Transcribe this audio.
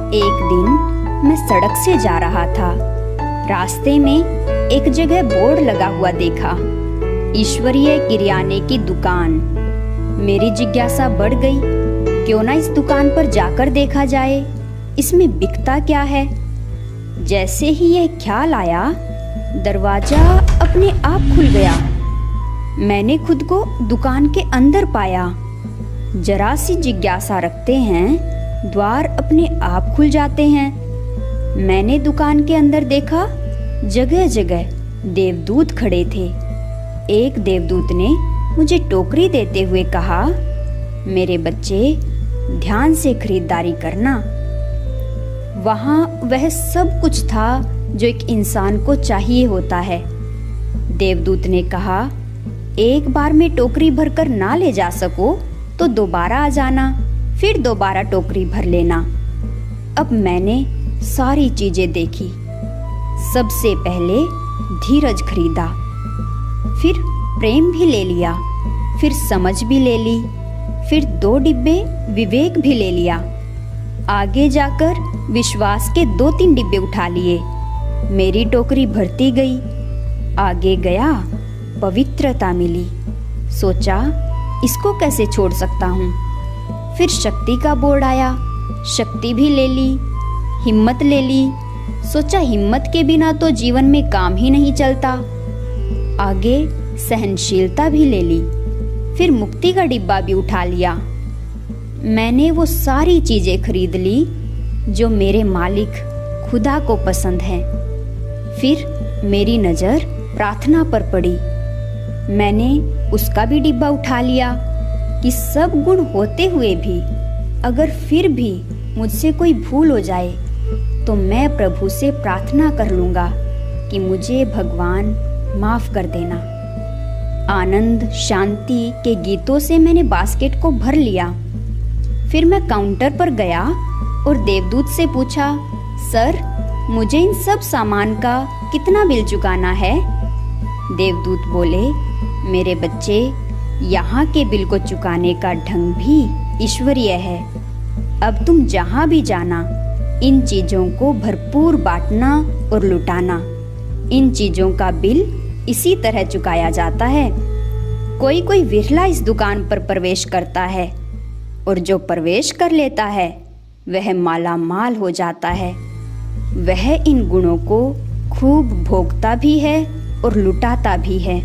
एक दिन मैं सड़क से जा रहा था। रास्ते में एक जगह बोर्ड लगा हुआ देखा, ईश्वरीय किराने की दुकान। मेरी जिज्ञासा बढ़ गई, क्यों ना इस दुकान पर जाकर देखा जाए, इसमें बिकता क्या है। जैसे ही यह ख्याल आया, दरवाजा अपने आप खुल गया। मैंने खुद को दुकान के अंदर पाया। जरा सी जिज्ञासा रखते हैं, द्वार अपने आप खुल जाते हैं। मैंने दुकान के अंदर देखा, जगह जगह देवदूत खड़े थे। एक देवदूत ने मुझे टोकरी देते हुए कहा, मेरे बच्चे, ध्यान से खरीदारी करना। वहाँ वह सब कुछ था जो एक इंसान को चाहिए होता है। देवदूत ने कहा, एक बार में टोकरी भरकर ना ले जा सको तो दोबारा आ जाना, फिर दोबारा टोकरी भर लेना। अब मैंने सारी चीजें देखी। सबसे पहले धीरज खरीदा, फिर प्रेम भी ले लिया, फिर समझ भी ले ली, फिर 2 डिब्बे विवेक भी ले लिया। आगे जाकर विश्वास के 2-3 डिब्बे उठा लिए। मेरी टोकरी भरती गई। आगे गया, पवित्रता मिली। सोचा, इसको कैसे छोड़ सकता हूँ। फिर शक्ति का बोर्ड आया, शक्ति भी ले ली। हिम्मत ले ली, सोचा हिम्मत के बिना तो जीवन में काम ही नहीं चलता। आगे सहनशीलता भी ले ली, फिर मुक्ति का डिब्बा भी उठा लिया। मैंने वो सारी चीजें खरीद ली जो मेरे मालिक खुदा को पसंद है। फिर मेरी नजर प्रार्थना पर पड़ी। मैंने उसका भी डिब्बा उठा लिया कि सब गुण होते हुए भी अगर फिर भी मुझसे कोई भूल हो जाए तो मैं प्रभु से प्रार्थना कर लूँगा कि मुझे भगवान माफ़ कर देना। आनंद शांति के गीतों से मैंने बास्केट को भर लिया। फिर मैं काउंटर पर गया और देवदूत से पूछा, सर, मुझे इन सब सामान का कितना बिल चुकाना है। देवदूत बोले, मेरे बच्चे, यहाँ के बिल को चुकाने का ढंग भी ईश्वरीय है। अब तुम जहाँ भी जाना, इन चीजों को भरपूर बांटना और लुटाना। इन चीजों का बिल इसी तरह चुकाया जाता है। कोई कोई विरला इस दुकान पर प्रवेश करता है, और जो प्रवेश कर लेता है वह माला माल हो जाता है। वह इन गुणों को खूब भोगता भी है और लुटाता भी है।